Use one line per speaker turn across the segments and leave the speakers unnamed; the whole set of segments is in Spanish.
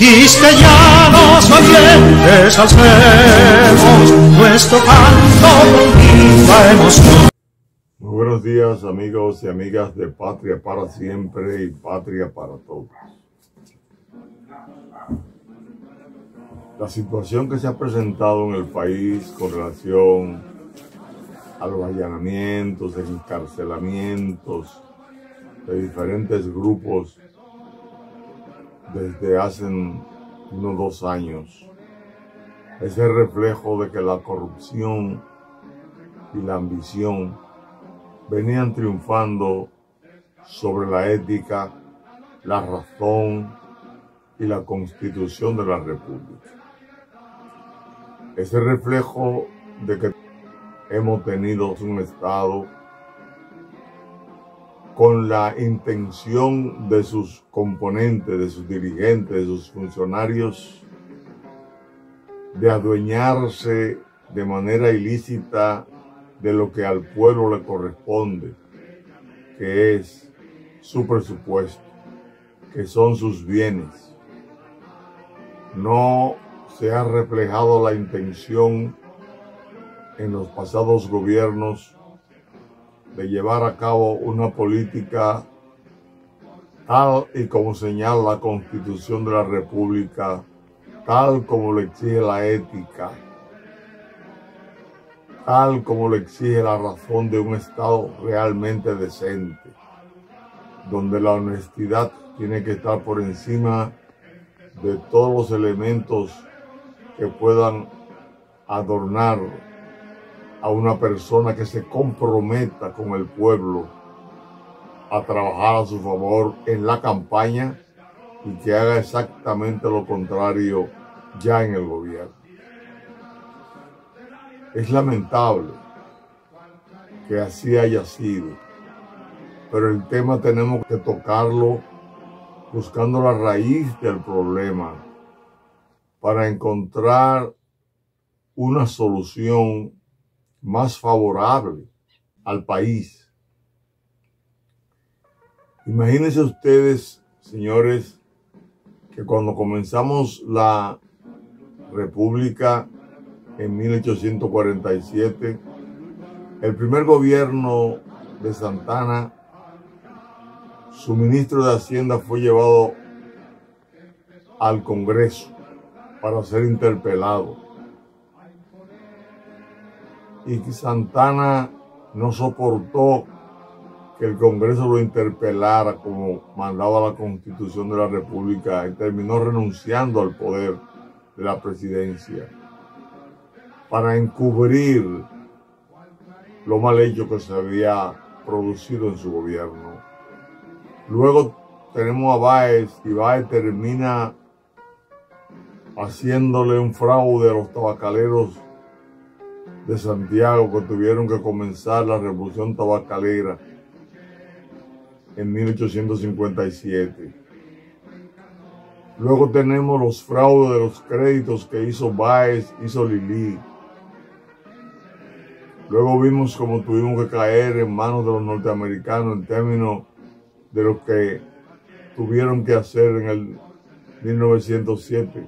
Quisqueyanos valientes, alcemos nuestro canto con viva emoción.
Muy buenos días, amigos y amigas de Patria para Siempre y Patria para Todos. La situación que se ha presentado en el país con relación a los allanamientos, encarcelamientos de diferentes grupos desde hace unos 2 años es el reflejo de que la corrupción y la ambición venían triunfando sobre la ética, la razón y la constitución de la República. Es el reflejo de que hemos tenido un Estado con la intención de sus componentes, de sus dirigentes, de sus funcionarios, de adueñarse de manera ilícita de lo que al pueblo le corresponde, que es su presupuesto, que son sus bienes. No se ha reflejado la intención en los pasados gobiernos de llevar a cabo una política tal y como señala la Constitución de la República, tal como lo exige la ética, tal como lo exige la razón de un Estado realmente decente, donde la honestidad tiene que estar por encima de todos los elementos que puedan adornar a una persona que se comprometa con el pueblo a trabajar a su favor en la campaña y que haga exactamente lo contrario ya en el gobierno. Es lamentable que así haya sido, pero el tema tenemos que tocarlo buscando la raíz del problema para encontrar una solución más favorable al país. Imagínense ustedes, señores, que cuando comenzamos la República en 1847, el primer gobierno de Santana, su ministro de Hacienda fue llevado al Congreso para ser interpelado. Y Santana no soportó que el Congreso lo interpelara como mandaba la Constitución de la República y terminó renunciando al poder de la presidencia para encubrir lo mal hecho que se había producido en su gobierno. Luego tenemos a Báez y Báez termina haciéndole un fraude a los tabacaleros de Santiago, que tuvieron que comenzar la revolución tabacalera en 1857. Luego tenemos los fraudes de los créditos que hizo Báez, hizo Lili. Luego vimos cómo tuvimos que caer en manos de los norteamericanos en términos de lo que tuvieron que hacer en el 1907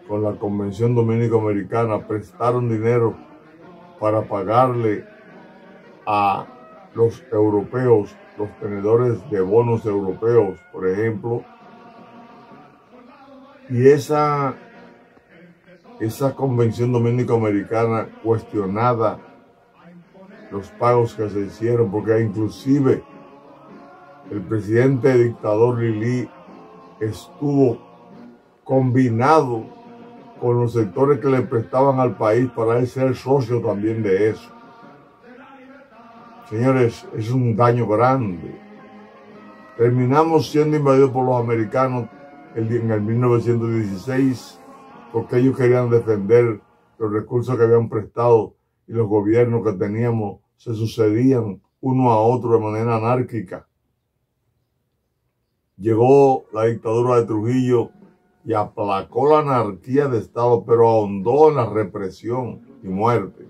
con la Convención Dominico-Americana. Prestaron dinero para pagarle a los europeos, los tenedores de bonos europeos, por ejemplo. Y esa Convención Dominico-Americana cuestionada los pagos que se hicieron, porque inclusive el presidente dictador Lili estuvo combinado con los sectores que le prestaban al país para él ser socio también de eso. Señores, es un daño grande. Terminamos siendo invadidos por los americanos en el 1916 porque ellos querían defender los recursos que habían prestado y los gobiernos que teníamos se sucedían uno a otro de manera anárquica. Llegó la dictadura de Trujillo y aplacó la anarquía de Estado, pero ahondó en la represión y muerte.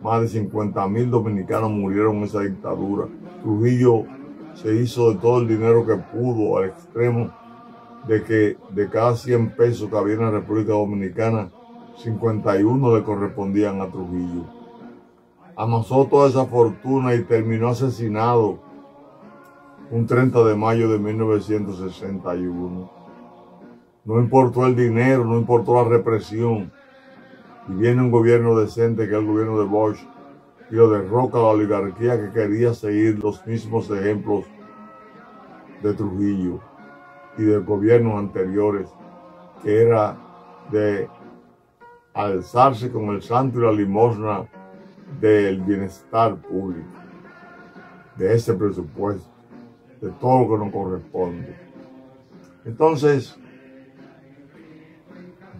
Más de 50,000 dominicanos murieron en esa dictadura. Trujillo se hizo de todo el dinero que pudo al extremo de que de cada 100 pesos que había en la República Dominicana, 51 le correspondían a Trujillo. Amasó toda esa fortuna y terminó asesinado un 30 de mayo de 1961. No importó el dinero, no importó la represión. Y viene un gobierno decente, que es el gobierno de Bush, y lo derroca a la oligarquía que quería seguir los mismos ejemplos de Trujillo y de gobiernos anteriores, que era de alzarse con el santo y la limosna del bienestar público, de ese presupuesto, de todo lo que nos corresponde. Entonces,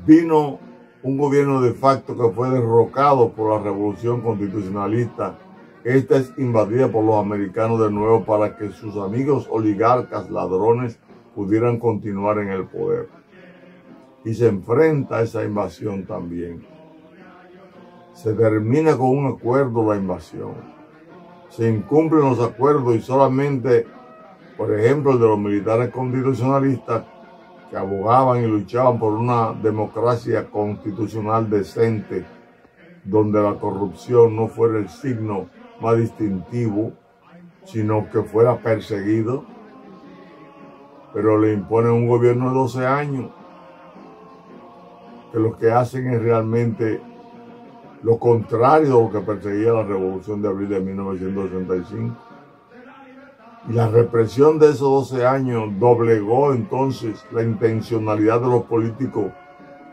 vino un gobierno de facto que fue derrocado por la revolución constitucionalista. Esta es invadida por los americanos de nuevo para que sus amigos oligarcas ladrones pudieran continuar en el poder. Y se enfrenta a esa invasión también. Se termina con un acuerdo la invasión. Se incumplen los acuerdos y solamente, por ejemplo, el de los militares constitucionalistas, que abogaban y luchaban por una democracia constitucional decente, donde la corrupción no fuera el signo más distintivo, sino que fuera perseguido, pero le imponen un gobierno de 12 años, que lo que hacen es realmente lo contrario de lo que perseguía la Revolución de Abril de 1965. Y la represión de esos 12 años doblegó entonces la intencionalidad de los políticos,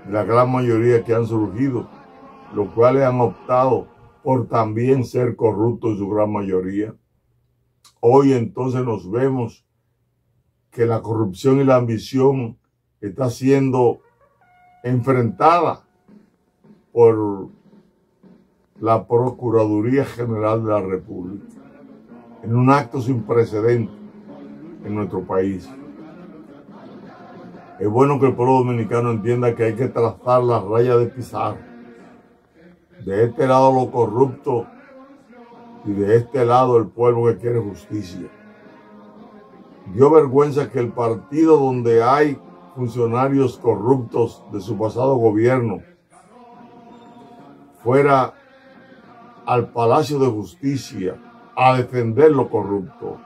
de la gran mayoría que han surgido, los cuales han optado por también ser corruptos en su gran mayoría. Hoy entonces nos vemos que la corrupción y la ambición está siendo enfrentada por la Procuraduría General de la República, en un acto sin precedentes en nuestro país. Es bueno que el pueblo dominicano entienda que hay que trazar la raya de pisar. De este lado lo corrupto y de este lado el pueblo que quiere justicia. Dio vergüenza que el partido donde hay funcionarios corruptos de su pasado gobierno fuera al Palacio de Justicia a defender lo corrupto,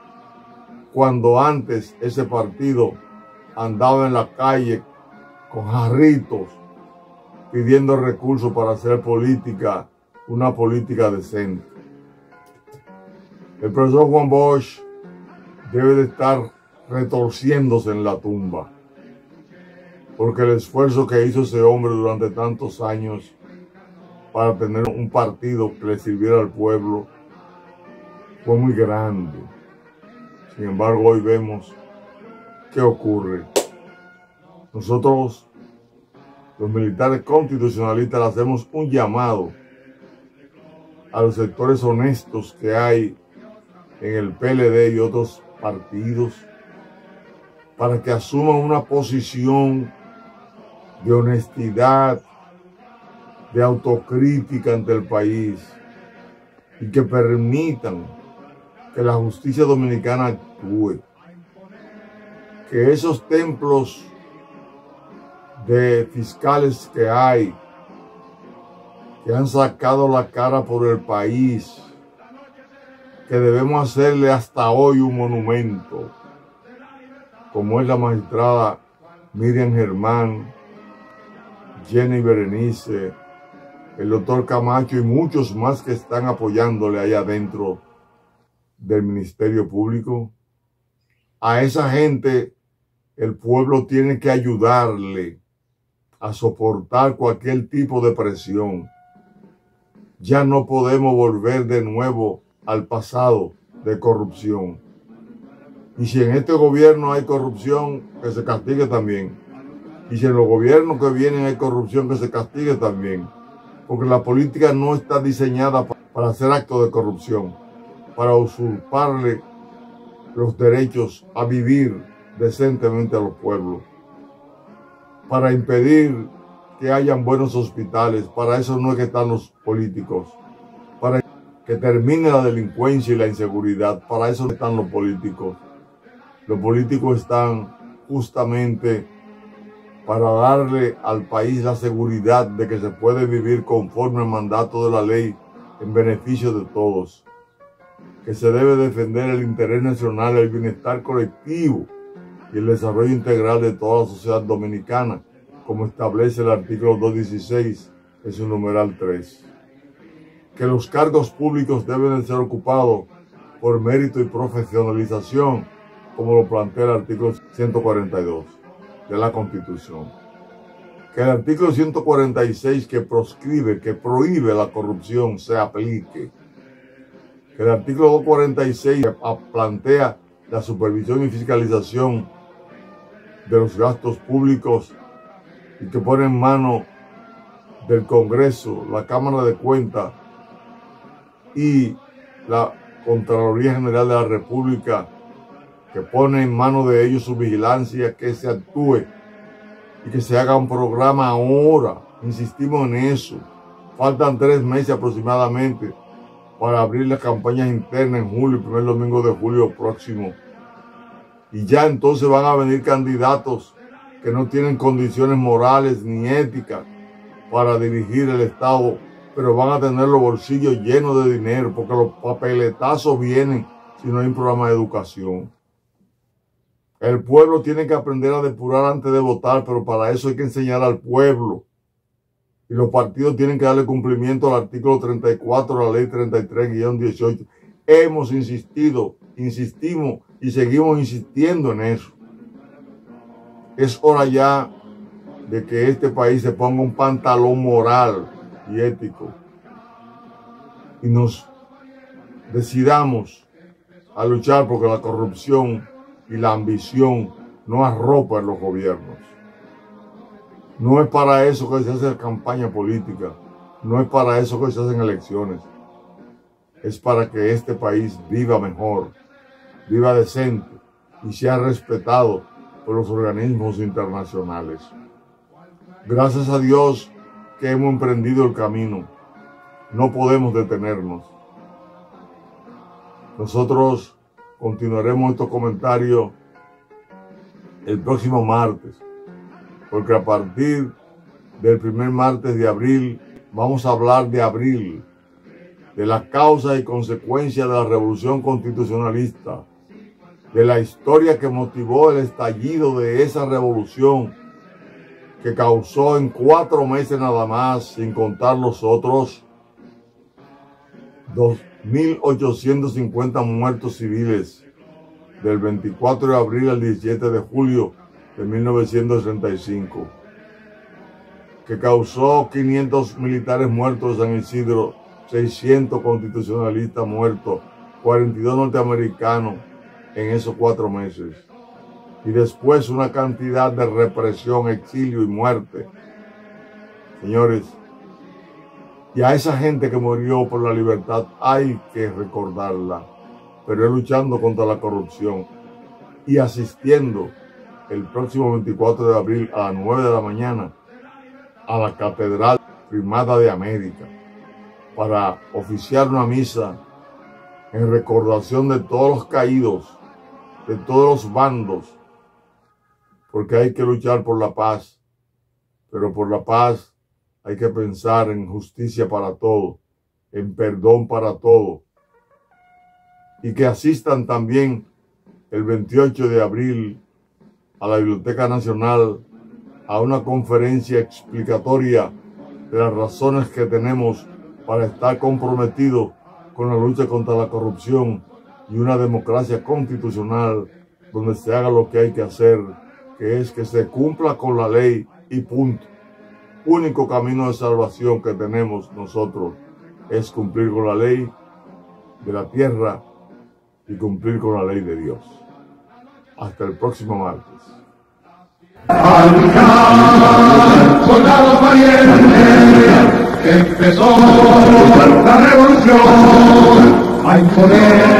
cuando antes ese partido andaba en la calle con jarritos pidiendo recursos para hacer política, una política decente. El profesor Juan Bosch debe de estar retorciéndose en la tumba, porque el esfuerzo que hizo ese hombre durante tantos años para tener un partido que le sirviera al pueblo fue muy grande. Sin embargo, hoy vemos qué ocurre. Nosotros, los militares constitucionalistas, le hacemos un llamado a los sectores honestos que hay en el PLD y otros partidos para que asuman una posición de honestidad, de autocrítica ante el país y que permitan que la justicia dominicana actúe, que esos templos de fiscales que hay, que han sacado la cara por el país, que debemos hacerle hasta hoy un monumento, como es la magistrada Miriam Germán, Jenny Berenice, el doctor Camacho y muchos más que están apoyándole allá adentro del Ministerio Público. A esa gente el pueblo tiene que ayudarle a soportar cualquier tipo de presión. Ya no podemos volver de nuevo al pasado de corrupción. Y si en este gobierno hay corrupción, que se castigue también. Y si en los gobiernos que vienen hay corrupción, que se castigue también. Porque la política no está diseñada para hacer actos de corrupción, para usurparle los derechos a vivir decentemente a los pueblos, para impedir que hayan buenos hospitales. Para eso no es que están los políticos, para que termine la delincuencia y la inseguridad. Para eso no están los políticos. Los políticos están justamente para darle al país la seguridad de que se puede vivir conforme al mandato de la ley en beneficio de todos, que se debe defender el interés nacional, el bienestar colectivo y el desarrollo integral de toda la sociedad dominicana, como establece el artículo 216 en su numeral 3. Que los cargos públicos deben de ser ocupados por mérito y profesionalización, como lo plantea el artículo 142 de la Constitución. Que el artículo 146 que prohíbe la corrupción se aplique. Que el artículo 246 plantea la supervisión y fiscalización de los gastos públicos y que pone en manos del Congreso, la Cámara de Cuentas y la Contraloría General de la República, que pone en manos de ellos su vigilancia, que se actúe y que se haga un programa ahora. Insistimos en eso. Faltan 3 meses aproximadamente para abrir las campañas internas en julio, el primer domingo de julio próximo. Y ya entonces van a venir candidatos que no tienen condiciones morales ni éticas para dirigir el Estado, pero van a tener los bolsillos llenos de dinero, porque los papeletazos vienen si no hay un programa de educación. El pueblo tiene que aprender a depurar antes de votar, pero para eso hay que enseñar al pueblo. Y los partidos tienen que darle cumplimiento al artículo 34 de la ley 33-18. Hemos insistido, insistimos y seguimos insistiendo en eso. Es hora ya de que este país se ponga un pantalón moral y ético y nos decidamos a luchar porque la corrupción y la ambición no arropan los gobiernos. No es para eso que se hace campaña política, no es para eso que se hacen elecciones. Es para que este país viva mejor, viva decente y sea respetado por los organismos internacionales. Gracias a Dios que hemos emprendido el camino. No podemos detenernos. Nosotros continuaremos estos comentarios el próximo martes, porque a partir del primer martes de abril vamos a hablar de abril, de las causas y consecuencias de la revolución constitucionalista, de la historia que motivó el estallido de esa revolución que causó en 4 meses nada más, sin contar los otros, 2.850 muertos civiles del 24 de abril al 17 de julio de 1935, que causó 500 militares muertos en San Isidro, 600 constitucionalistas muertos, 42 norteamericanos en esos 4 meses. Y después una cantidad de represión, exilio y muerte. Señores, y a esa gente que murió por la libertad hay que recordarla, pero es luchando contra la corrupción y asistiendo el próximo 24 de abril a las 9 de la mañana a la Catedral Primada de América para oficiar una misa en recordación de todos los caídos, de todos los bandos, porque hay que luchar por la paz, pero por la paz hay que pensar en justicia para todo, en perdón para todo, y que asistan también el 28 de abril a la Biblioteca Nacional a una conferencia explicatoria de las razones que tenemos para estar comprometidos con la lucha contra la corrupción y una democracia constitucional donde se haga lo que hay que hacer, que es que se cumpla con la ley y punto. Único camino de salvación que tenemos nosotros es cumplir con la ley de la tierra y cumplir con la ley de Dios. Hasta el próximo martes.
Al luchar, soldados valientes, empezó la revolución a imponer